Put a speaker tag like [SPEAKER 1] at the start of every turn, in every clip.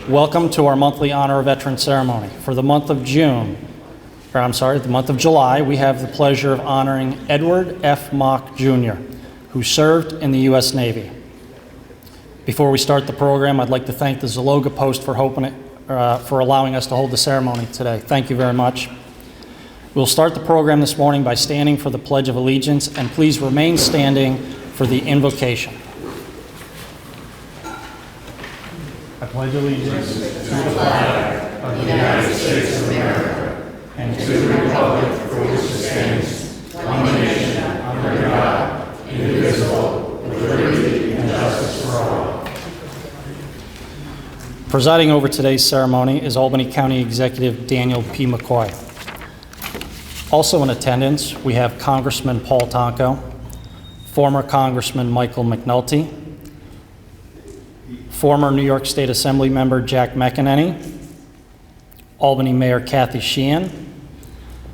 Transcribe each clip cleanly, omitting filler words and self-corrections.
[SPEAKER 1] Welcome to our monthly Honor a Veteran ceremony. For the month of the month of July, we have the pleasure of honoring Edward F. Mock, Jr., who served in the U.S. Navy. Before we start the program, I'd like to thank the Zaloga Post for allowing us to hold the ceremony today. Thank you very much. We'll start the program this morning by standing for the Pledge of Allegiance, and please remain standing for the invocation. I pledge allegiance to the flag of the United States of America and to the republic for which it stands, one nation, under God, indivisible, with liberty and justice for all. Presiding over today's ceremony is Albany County Executive Daniel P. McCoy. Also in attendance, we have Congressman Paul Tonko, former Congressman Michael McNulty, former New York State Assembly member Jack McEnany, Albany Mayor Kathy Sheehan,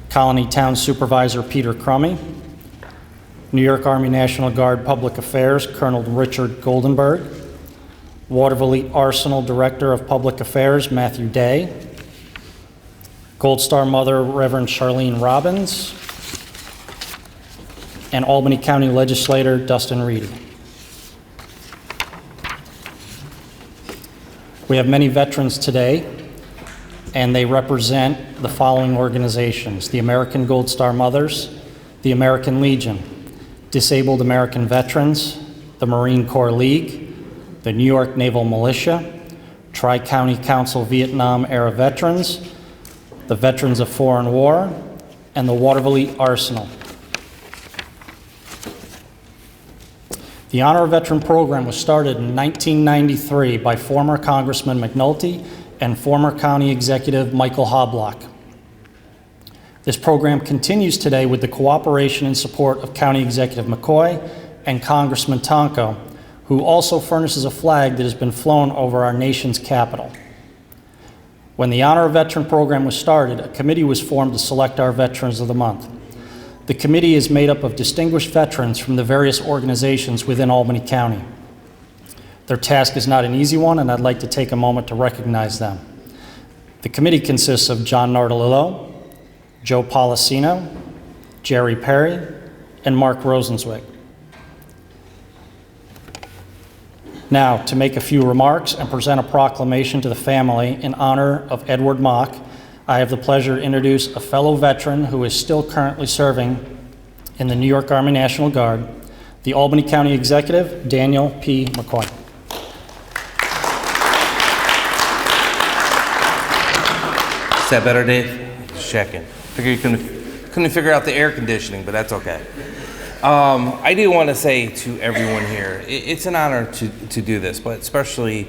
[SPEAKER 1] Colony Town Supervisor Peter Crummy, New York Army National Guard Public Affairs Colonel Richard Goldenberg, Waterville Arsenal Director of Public Affairs Matthew Day, Gold Star Mother Reverend Charlene Robbins, and Albany County Legislator Dustin Reedy. We have many veterans today, and they represent the following organizations: the American Gold Star Mothers, the American Legion, Disabled American Veterans, the Marine Corps League, the New York Naval Militia, Tri-County Council Vietnam-era Veterans, the Veterans of Foreign War, and the Waterville Arsenal. The Honor a Veteran program was started in 1993 by former Congressman McNulty and former County Executive Michael Hoblock. This program continues today with the cooperation and support of County Executive McCoy and Congressman Tonko, who also furnishes a flag that has been flown over our nation's capital. When the Honor a Veteran program was started, a committee was formed to select our Veterans of the Month. The committee is made up of distinguished veterans from the various organizations within Albany County. Their task is not an easy one, and I'd like to take a moment to recognize them. The committee consists of John Nardolillo, Joe Policino, Jerry Perry, and Mark Rosenzweig. Now, to make a few remarks and present a proclamation to the family in honor of Edward Mock, I have the pleasure to introduce a fellow veteran who is still currently serving in the New York Army National Guard, the Albany County Executive, Daniel P. McCoy.
[SPEAKER 2] Is that better, Dave? Just checking. Figure you couldn't figure out the air conditioning, but that's okay. I do want to say to everyone here, it's an honor to do this, but especially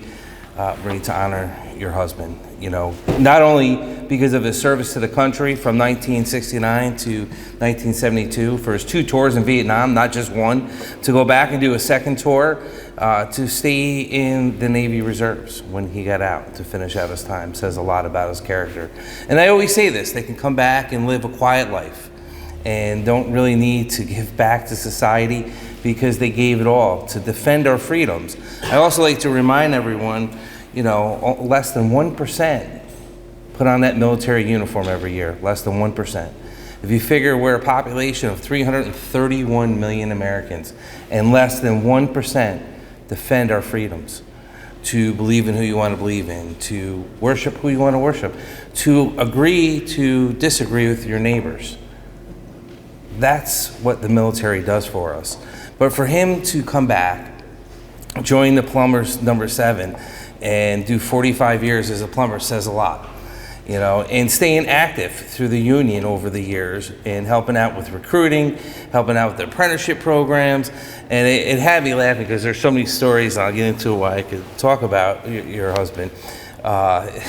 [SPEAKER 2] really to honor your husband. You know, not only because of his service to the country from 1969 to 1972 for his 2 tours in Vietnam, not just one, to go back and do a second tour, to stay in the Navy Reserves when he got out to finish out his time, says a lot about his character. And I always say this, they can come back and live a quiet life and don't really need to give back to society because they gave it all to defend our freedoms. I also like to remind everyone, you know, less than 1% put on that military uniform every year, less than 1%. If you figure we're a population of 331 million Americans and less than 1% defend our freedoms, to believe in who you want to believe in, to worship who you want to worship, to agree to disagree with your neighbors. That's what the military does for us. But for him to come back, join the plumbers number 7, and do 45 years as a plumber says a lot, you know, and staying active through the union over the years and helping out with recruiting, helping out with the apprenticeship programs. And it had me laughing because there's so many stories, I'll get into why I could talk about your husband. I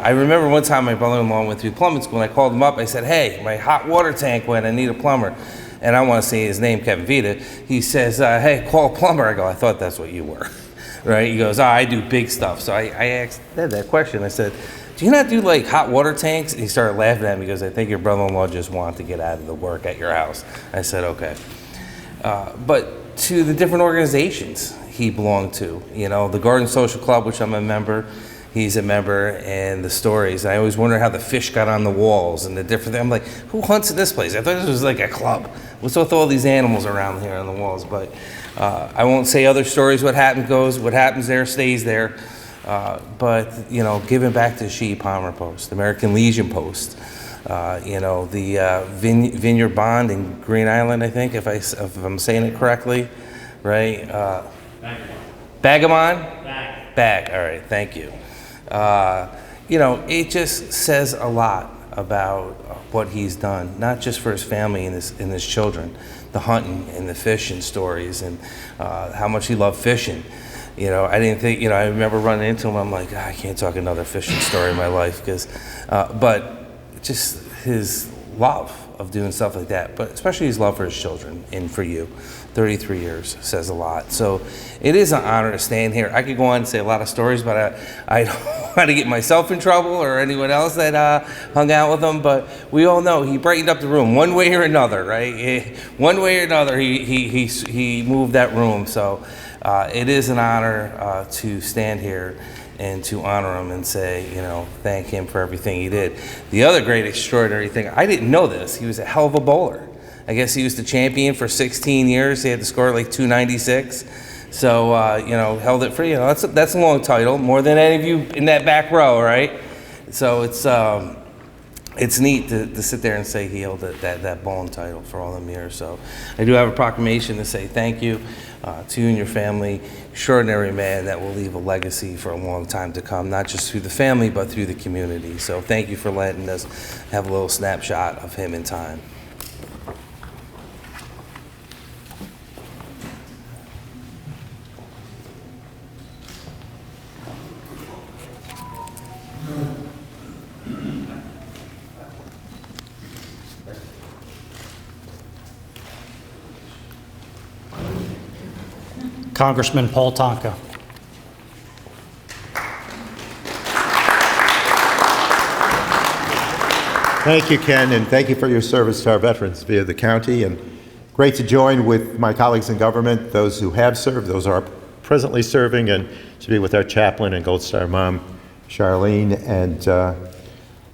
[SPEAKER 2] remember one time my brother-in-law went through plumbing school and I called him up. I said, hey, my hot water tank went, I need a plumber. And I want to say his name, Kevin Vita. He says, hey, call a plumber. I go, I thought that's what you were. Right? He goes, I do big stuff. So I asked that question. I said, do you not do like hot water tanks? And he started laughing at me because I think your brother-in-law just wanted to get out of the work at your house. I said, okay. But to the different organizations, he belonged to. You know, the Garden Social Club, which I'm a member, he's a member, and the stories. I always wonder how the fish got on the walls and the different things. I'm like, who hunts in this place? I thought this was like a club. What's with all these animals around here on the walls? But I won't say other stories. What happens there stays there. But, you know, giving back to the Sheehy Palmer Post, American Legion Post, you know, the Vineyard Bond in Green Island, I think, if I'm saying it correctly, right? Bagamon? Bag, all right, thank you. You know, it just says a lot about what he's done, not just for his family and his children, the hunting and the fishing stories, and how much he loved fishing. You know, I didn't think, you know, I remember running into him, I'm like, I can't talk another fishing story in my life, but just his love of doing stuff like that, but especially his love for his children and for you. 33 years says a lot. So it is an honor to stand here. I could go on and say a lot of stories, but I don't want to get myself in trouble or anyone else that hung out with him. But we all know he brightened up the room one way or another, right? One way or another, he moved that room. So it is an honor to stand here and to honor him and say, you know, thank him for everything he did. The other great extraordinary thing, I didn't know this, he was a hell of a bowler. I guess he was the champion for 16 years. He had to score like 296. So, you know, held it for, you know, that's a long title, more than any of you in that back row, right? So it's neat to sit there and say he held that bowling title for all them years. So I do have a proclamation to say thank you to you and your family. Extraordinary man that will leave a legacy for a long time to come, not just through the family, but through the community. So thank you for letting us have a little snapshot of him in time.
[SPEAKER 1] Congressman Paul Tonka.
[SPEAKER 3] Thank you, Ken, and thank you for your service to our veterans via the county. And great to join with my colleagues in government, those who have served, those who are presently serving, and to be with our chaplain and Gold Star mom, Charlene, and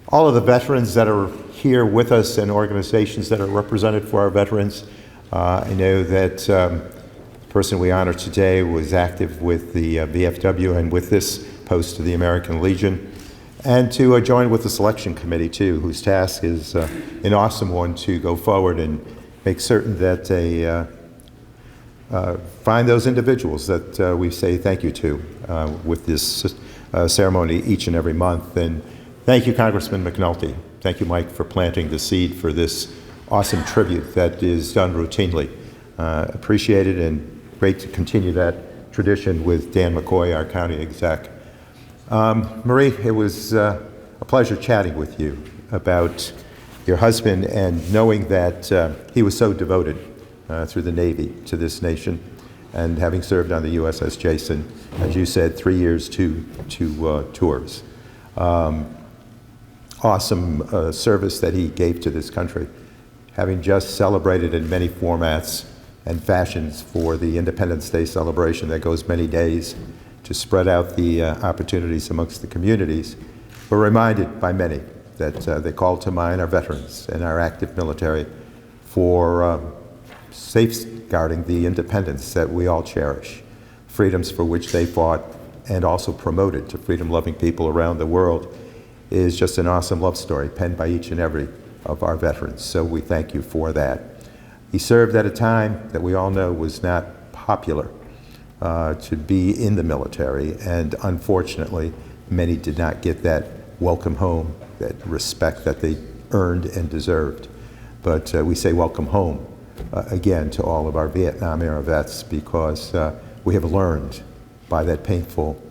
[SPEAKER 3] all of the veterans that are here with us and organizations that are represented for our veterans. I know that the person we honor today was active with the VFW and with this post of the American Legion, and to join with the selection committee too, whose task is an awesome one to go forward and make certain that they find those individuals that we say thank you to with this ceremony each and every month. And thank you, Congressman McNulty. Thank you, Mike, for planting the seed for this awesome tribute that is done routinely. Appreciate it, and great to continue that tradition with Dan McCoy, our county exec. Marie, it was a pleasure chatting with you about your husband and knowing that he was so devoted through the Navy to this nation, and having served on the USS Jason, as you said, 3 years, two tours. Awesome service that he gave to this country, having just celebrated in many formats and fashions for the Independence Day celebration that goes many days to spread out the opportunities amongst the communities. We're reminded by many that they call to mind our veterans and our active military for safeguarding the independence that we all cherish, freedoms for which they fought and also promoted to freedom-loving people around the world. Is just an awesome love story penned by each and every of our veterans. So we thank you for that. He served at a time that we all know was not popular to be in the military, and unfortunately, many did not get that welcome home, that respect that they earned and deserved. But we say welcome home again to all of our Vietnam-era vets, because we have learned by that painful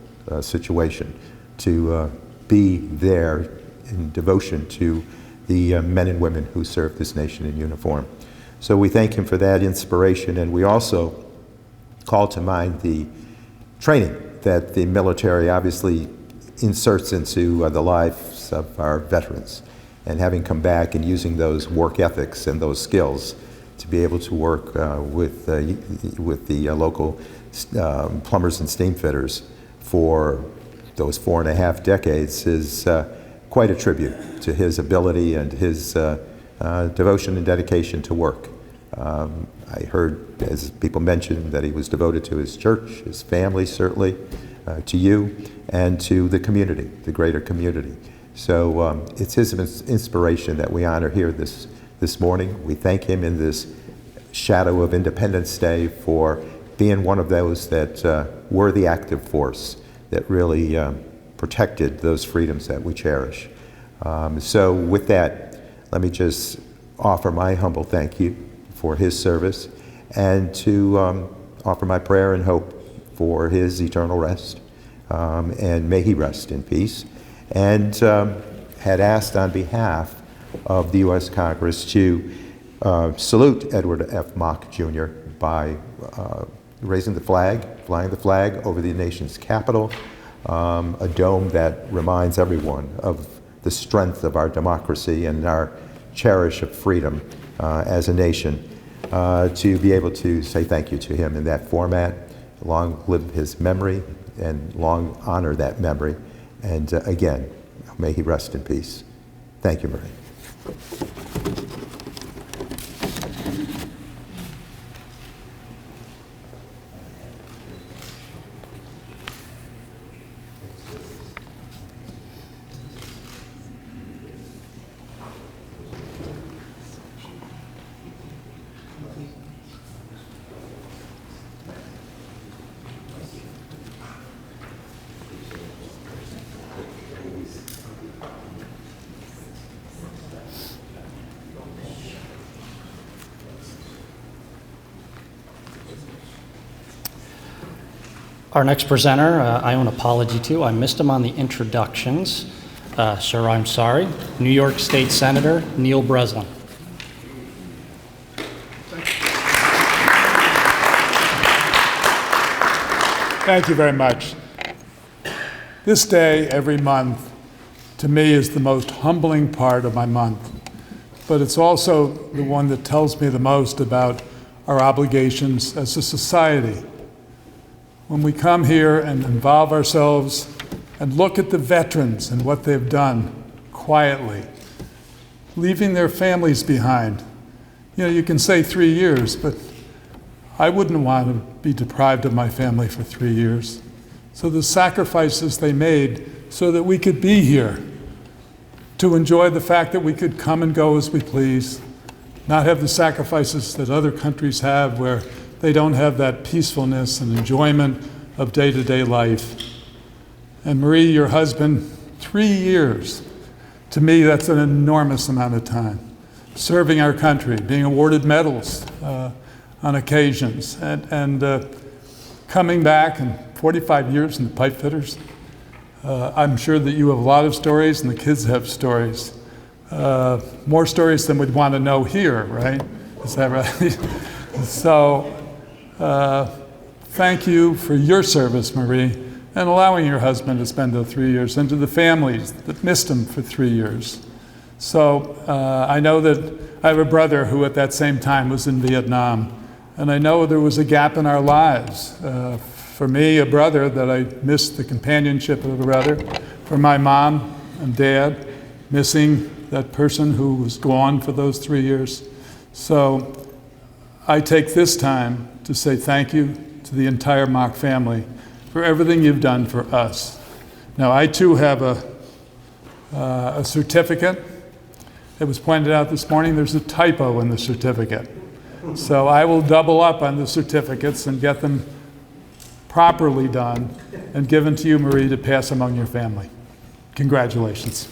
[SPEAKER 3] situation to be there in devotion to the men and women who serve this nation in uniform. So we thank him for that inspiration, and we also call to mind the training that the military obviously inserts into the lives of our veterans, and having come back and using those work ethics and those skills to be able to work with the local plumbers and steam fitters for those 4.5 decades is quite a tribute to his ability and his devotion and dedication to work. I heard, as people mentioned, that he was devoted to his church, his family certainly, to you, and to the community, the greater community. So it's his inspiration that we honor here this morning. We thank him in this shadow of Independence Day for being one of those that were the active force that really protected those freedoms that we cherish. So with that, let me just offer my humble thank you for his service, and to offer my prayer and hope for his eternal rest, and may he rest in peace. And had asked on behalf of the U.S. Congress to salute Edward F. Mock Jr. by raising the flag, flying the flag over the nation's capital, a dome that reminds everyone of the strength of our democracy and our cherish of freedom as a nation. To be able to say thank you to him in that format, long live his memory and long honor that memory. And again, may he rest in peace. Thank you, Marie.
[SPEAKER 1] Our next presenter, I owe an apology to. I missed him on the introductions. Sir, I'm sorry. New York State Senator Neil Breslin.
[SPEAKER 4] Thank you very much. This day every month, to me, is the most humbling part of my month, but it's also the one that tells me the most about our obligations as a society. When we come here and involve ourselves and look at the veterans and what they've done quietly, leaving their families behind. You know, you can say 3 years, but I wouldn't want to be deprived of my family for 3 years. So the sacrifices they made so that we could be here, to enjoy the fact that we could come and go as we please, not have the sacrifices that other countries have where they don't have that peacefulness and enjoyment of day-to-day life. And Marie, your husband, 3 years. To me, that's an enormous amount of time. Serving our country, being awarded medals on occasions, and coming back, and 45 years in the pipe fitters. I'm sure that you have a lot of stories and the kids have stories. More stories than we'd want to know here, right? Is that right? So, thank you for your service, Marie, and allowing your husband to spend those 3 years, and to the families that missed him for 3 years. So I know that I have a brother who at that same time was in Vietnam, and I know there was a gap in our lives. For me, a brother, that I missed the companionship of a brother. For my mom and dad, missing that person who was gone for those 3 years. So I take this time to say thank you to the entire Mock family for everything you've done for us. Now, I too have a certificate. It was pointed out this morning there's a typo in the certificate. So I will double up on the certificates and get them properly done and given to you, Marie, to pass among your family. Congratulations.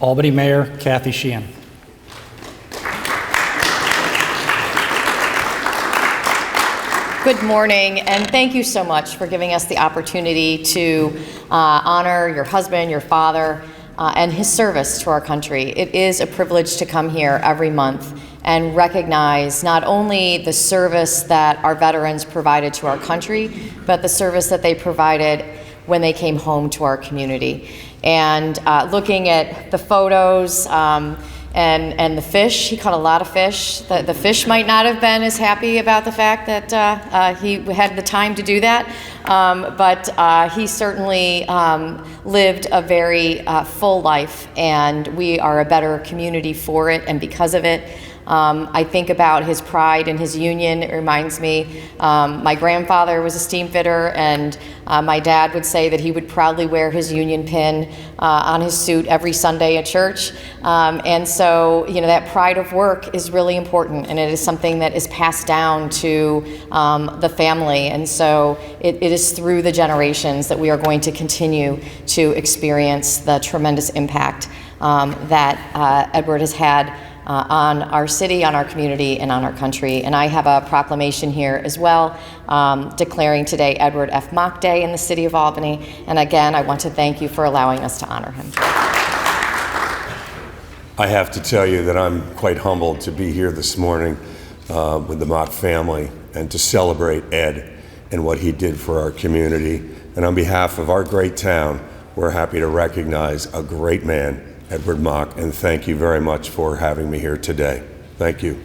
[SPEAKER 1] Albany Mayor Kathy Sheehan.
[SPEAKER 5] Good morning, and thank you so much for giving us the opportunity to honor your husband, your father. and his service to our country. It is a privilege to come here every month and recognize not only the service that our veterans provided to our country, but the service that they provided when they came home to our community. And looking at the photos and the fish, he caught a lot of fish. The fish might not have been as happy about the fact that he had the time to do that, but he certainly lived a very full life, and we are a better community for it and because of it. I think about his pride and his union. It reminds me, my grandfather was a steam fitter, and my dad would say that he would proudly wear his union pin on his suit every Sunday at church. And so, that pride of work is really important, and it is something that is passed down to the family. And so it is through the generations that we are going to continue to experience the tremendous impact that Edward has had on our city, on our community, and on our country. And I have a proclamation here as well, declaring today Edward F. Mock Day in the city of Albany. And again, I want to thank you for allowing us to honor him.
[SPEAKER 6] I have to tell you that I'm quite humbled to be here this morning with the Mock family and to celebrate Ed and what he did for our community. And on behalf of our great town, we're happy to recognize a great man, Edward Mock, and thank you very much for having me here today. Thank you.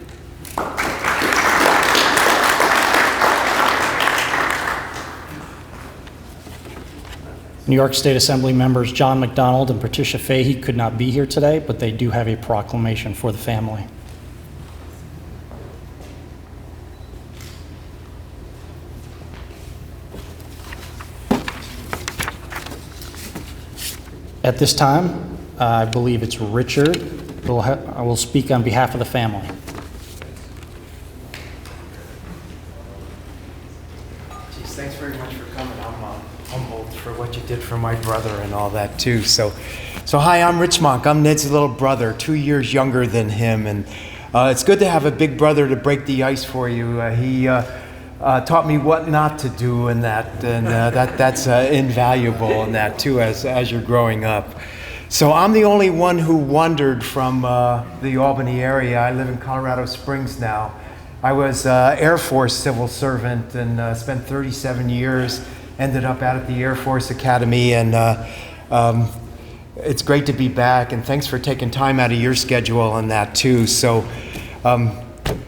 [SPEAKER 1] New York State Assembly members John McDonald and Patricia Fahey could not be here today, but they do have a proclamation for the family. At this time, I believe it's Richard who will speak on behalf of the family.
[SPEAKER 7] Geez, thanks very much for coming. I'm humbled for what you did for my brother and all that too. So hi, I'm Rich Mock. I'm Ned's little brother, 2 years younger than him, and it's good to have a big brother to break the ice for you. He taught me what not to do and that's invaluable in that too as you're growing up. So I'm the only one who wandered from the Albany area. I live in Colorado Springs now. I was Air Force civil servant and spent 37 years, ended up out at the Air Force Academy, and it's great to be back, and thanks for taking time out of your schedule on that too. So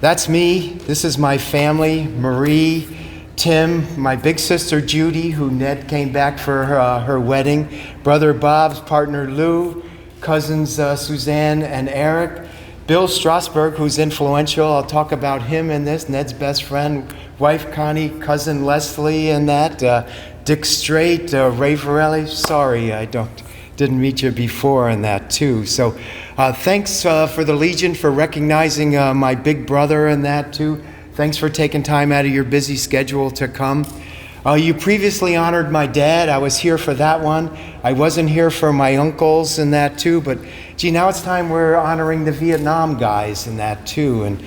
[SPEAKER 7] that's me. This is my family, Marie, Tim, my big sister Judy, who Ned came back for her wedding, brother Bob's partner Lou, cousins Suzanne and Eric, Bill Strasberg, who's influential. I'll talk about him in this, Ned's best friend, wife Connie, cousin Leslie, and that, Dick Strait, Ray Varelli. Sorry, I didn't meet you before and that too. So thanks for the Legion for recognizing my big brother and that too. Thanks for taking time out of your busy schedule to come. You previously honored my dad. I was here for that one. I wasn't here for my uncles and that too, but gee, now it's time we're honoring the Vietnam guys and that too. And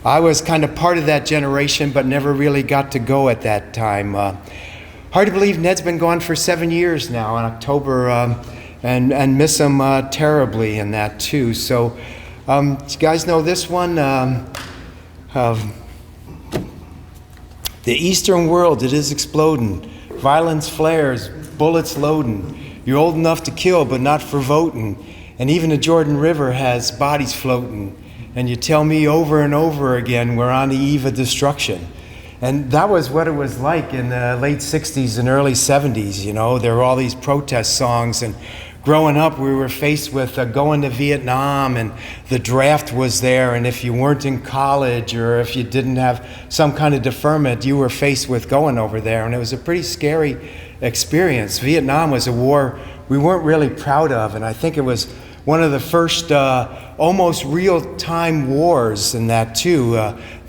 [SPEAKER 7] I was kind of part of that generation, but never really got to go at that time. Hard to believe Ned's been gone for 7 years now in October, and miss him terribly in that too. So you guys know this one? The Eastern world, it is exploding. Violence flares, bullets loading. You're old enough to kill, but not for voting. And even the Jordan River has bodies floating. And you tell me over and over again, we're on the eve of destruction. And that was what it was like in the late 60s and early 70s, you know. There were all these protest songs, and growing up, we were faced with going to Vietnam, and the draft was there, and if you weren't in college or if you didn't have some kind of deferment, you were faced with going over there, and it was a pretty scary experience. Vietnam was a war we weren't really proud of, and I think it was one of the first almost real-time wars in that too.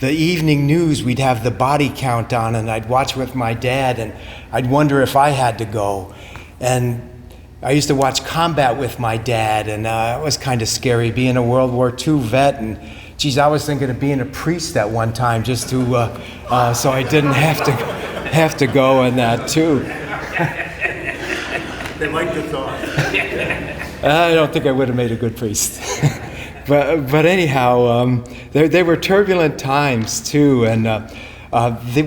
[SPEAKER 7] The evening news, we'd have the body count on, and I'd watch with my dad, and I'd wonder if I had to go. And I used to watch combat with my dad, and it was kind of scary being a World War II vet. And geez, I was thinking of being a priest at one time just to, so I didn't have to go in that too.
[SPEAKER 6] They like the thought.
[SPEAKER 7] I don't think I would have made a good priest. But anyhow, they were turbulent times too, and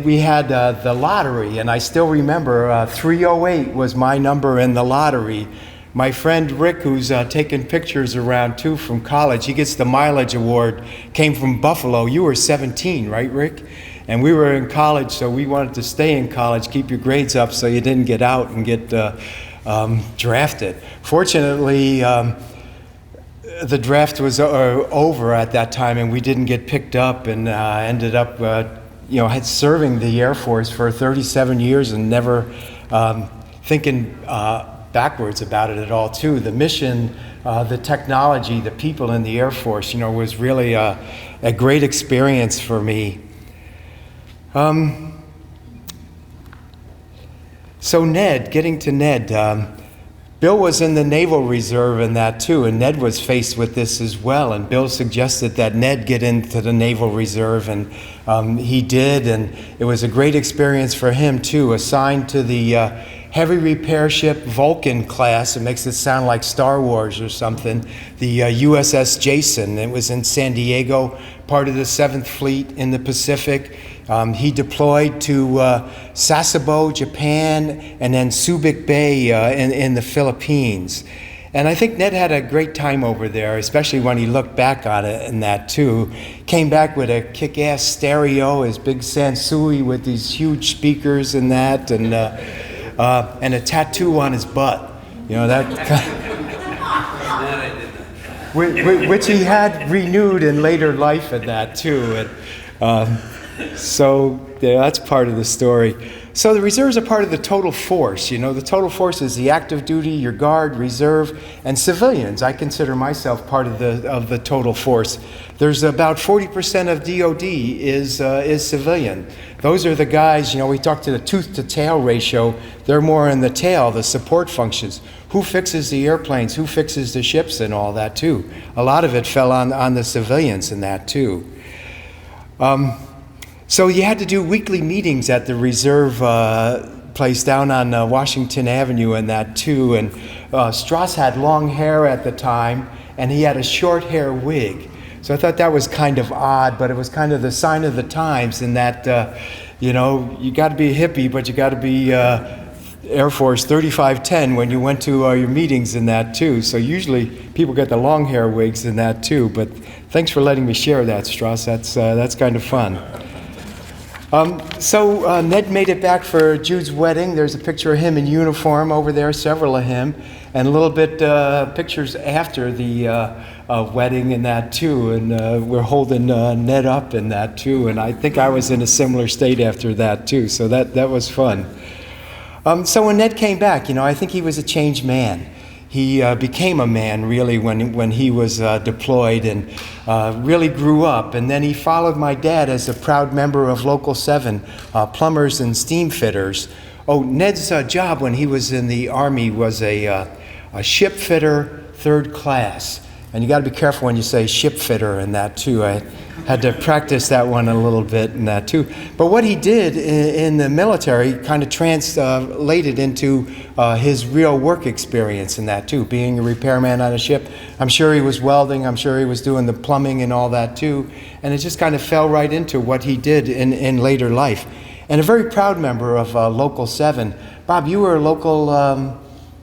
[SPEAKER 7] we had the lottery, and I still remember 308 was my number in the lottery. My friend Rick, who's taking pictures around too from college, he gets the mileage award, came from Buffalo. You were 17, right, Rick? And we were in college, so we wanted to stay in college, keep your grades up so you didn't get out and get drafted. Fortunately, the draft was over at that time, and we didn't get picked up, and ended up serving the Air Force for 37 years and never thinking backwards about it at all too. The mission, the technology, the people in the Air Force, was really a great experience for me. So Ned, getting to Ned, Bill was in the Naval Reserve and that too, and Ned was faced with this as well, and Bill suggested that Ned get into the Naval Reserve, and he did, and it was a great experience for him too, assigned to the heavy repair ship Vulcan class. It makes it sound like Star Wars or something. The USS Jason. It was in San Diego, part of the 7th Fleet in the Pacific. He deployed to Sasebo, Japan, and then Subic Bay in the Philippines. And I think Ned had a great time over there, especially when he looked back on it and that too. Came back with a kick-ass stereo, his big Sansui with these huge speakers and that, and a tattoo on his butt. Which he had renewed in later life and that too. And, so yeah, that's part of the story. So the reserves are part of the total force. The total force is the active duty, your guard, reserve, and civilians. I consider myself part of the total force. There's about 40% of DOD is civilian. Those are the guys, we talked to the tooth to tail ratio. They're more in the tail, the support functions. Who fixes the airplanes? Who fixes the ships and all that too? A lot of it fell on the civilians in that too. So you had to do weekly meetings at the reserve place down on Washington Avenue and that too. And Strauss had long hair at the time, and he had a short hair wig. So I thought that was kind of odd, but it was kind of the sign of the times in that, you got to be a hippie, but you got to be Air Force 3510 when you went to your meetings in that too. So usually people get the long hair wigs in that too. But thanks for letting me share that, Strauss. That's kind of fun. So Ned made it back for Jude's wedding. There's a picture of him in uniform over there, several of him, and a little bit pictures after the wedding and that too. And we're holding Ned up in that too. And I think I was in a similar state after that too. So that was fun. So when Ned came back, I think he was a changed man. He became a man, really, when he was deployed, and really grew up. And then he followed my dad as a proud member of Local 7, plumbers and steam fitters. Oh, Ned's job when he was in the Army was a ship fitter, 3rd class. And you got to be careful when you say ship fitter and that, too. I had to practice that one a little bit and that, too. But what he did in the military kind of translated into his real work experience in that, too. Being a repairman on a ship, I'm sure he was welding, I'm sure he was doing the plumbing and all that, too. And it just kind of fell right into what he did in later life. And a very proud member of Local 7. Bob, you were a local...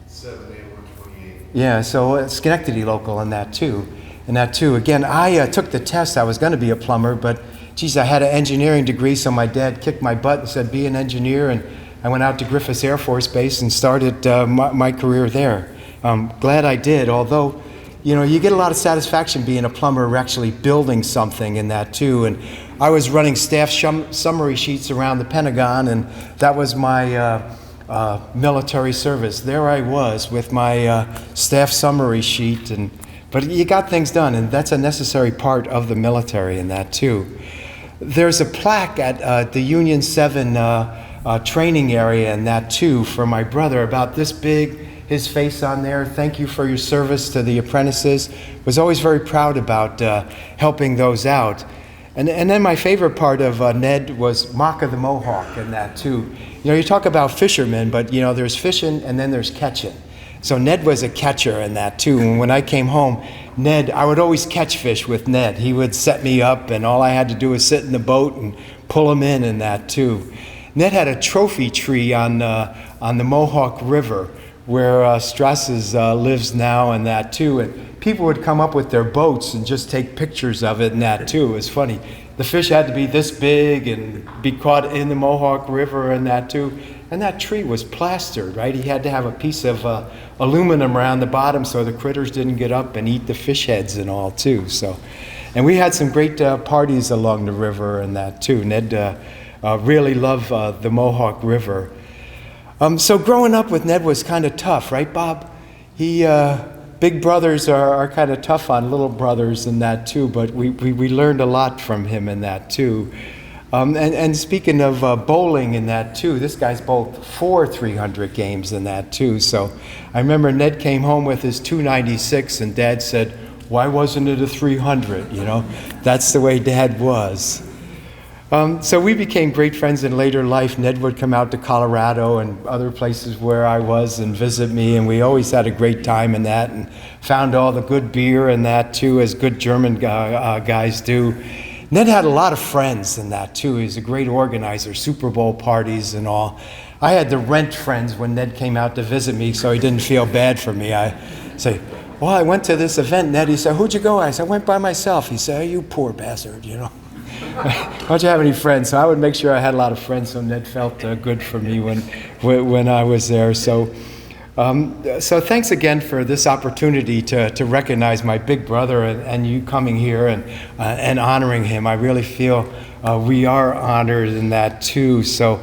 [SPEAKER 6] 7A128.
[SPEAKER 7] Yeah, so Schenectady local in that too. Again, I took the test. I was going to be a plumber, but geez, I had an engineering degree, so my dad kicked my butt and said, be an engineer, and I went out to Griffiths Air Force Base and started my career there. Glad I did, although, you get a lot of satisfaction being a plumber, actually building something in that too. And I was running staff summary sheets around the Pentagon, and that was my military service. There I was with my staff summary sheet, but you got things done, and that's a necessary part of the military in that too. There's a plaque at the Union 7 training area in that too for my brother, about this big, his face on there. Thank you for your service to the apprentices. Was always very proud about helping those out. And then my favorite part of Ned was Maka the Mohawk and that too. You talk about fishermen, but there's fishing and then there's catching. So Ned was a catcher in that too. And when I came home, I would always catch fish with Ned. He would set me up, and all I had to do was sit in the boat and pull him in that too. Ned had a trophy tree on the Mohawk River where Strasses lives now and that too. And people would come up with their boats and just take pictures of it and that too. It was funny. The fish had to be this big and be caught in the Mohawk River and that too. And that tree was plastered, right? He had to have a piece of aluminum around the bottom so the critters didn't get up and eat the fish heads and all too. So, and we had some great parties along the river and that too. Ned really loved the Mohawk River. So growing up with Ned was kind of tough, right, Bob? Big brothers are kind of tough on little brothers and that too, but we learned a lot from him in that too. And speaking of bowling in that too, this guy's bowled 4 300 games in that too. So I remember Ned came home with his 296 and Dad said, "Why wasn't it a 300?" You know, that's the way Dad was. So we became great friends in later life. Ned would come out to Colorado and other places where I was and visit me, and we always had a great time in that and found all the good beer and that too, as good German guys do. Ned had a lot of friends in that too. He was a great organizer, Super Bowl parties and all. I had to rent friends when Ned came out to visit me so he didn't feel bad for me. I say, "Well, I went to this event, Ned." He said, "Who'd you go?" I said, "I went by myself." He said, "Oh, you poor bastard, you know. Don't you have any friends?" So I would make sure I had a lot of friends, so Ned felt good for me when I was there. So thanks again for this opportunity to recognize my big brother and you coming here and honoring him. I really feel we are honored in that too. So,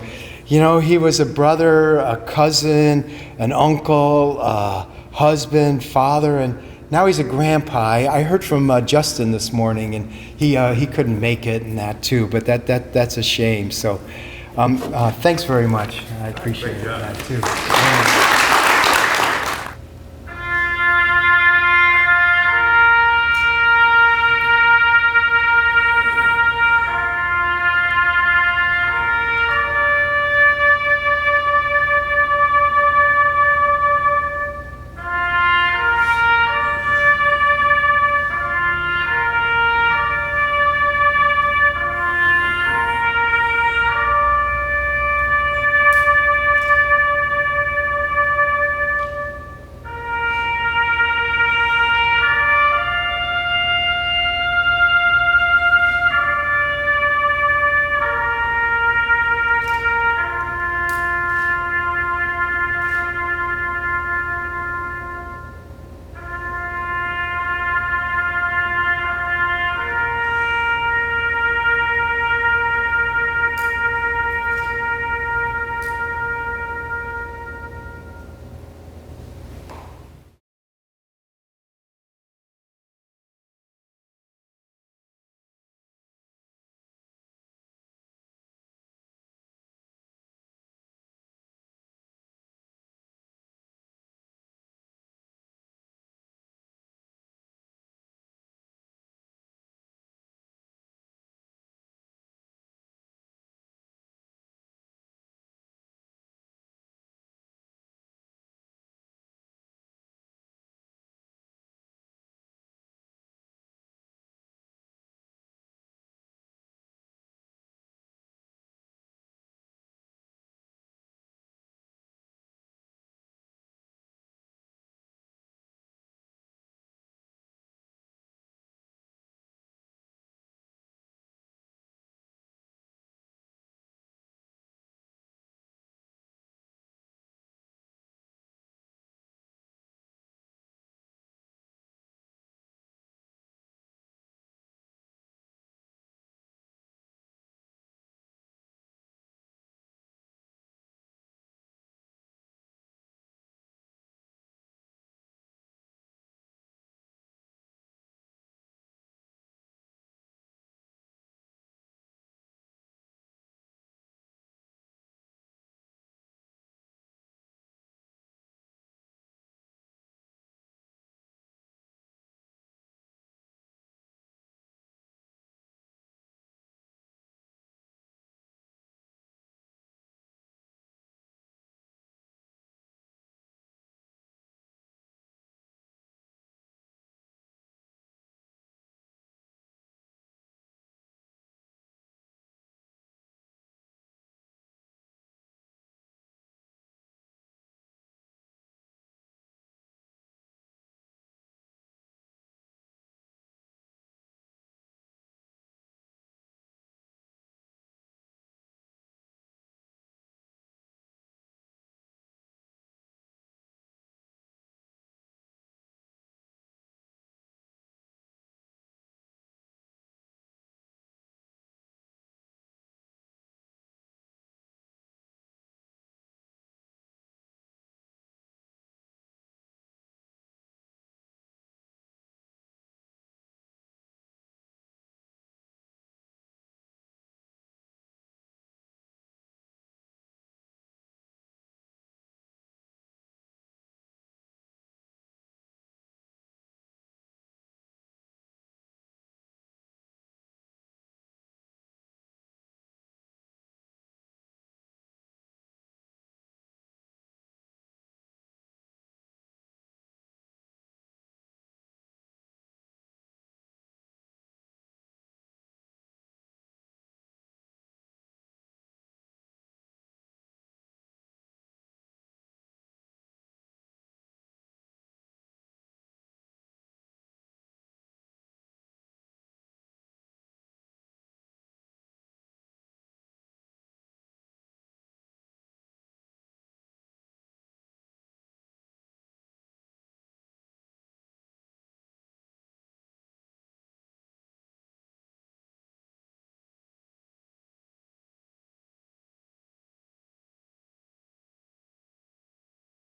[SPEAKER 7] you know, he was a brother, a cousin, an uncle, husband, father, and now he's a grandpa. I heard from Justin this morning, and he couldn't make it and that too, but that's a shame. So thanks very much. I appreciate that too.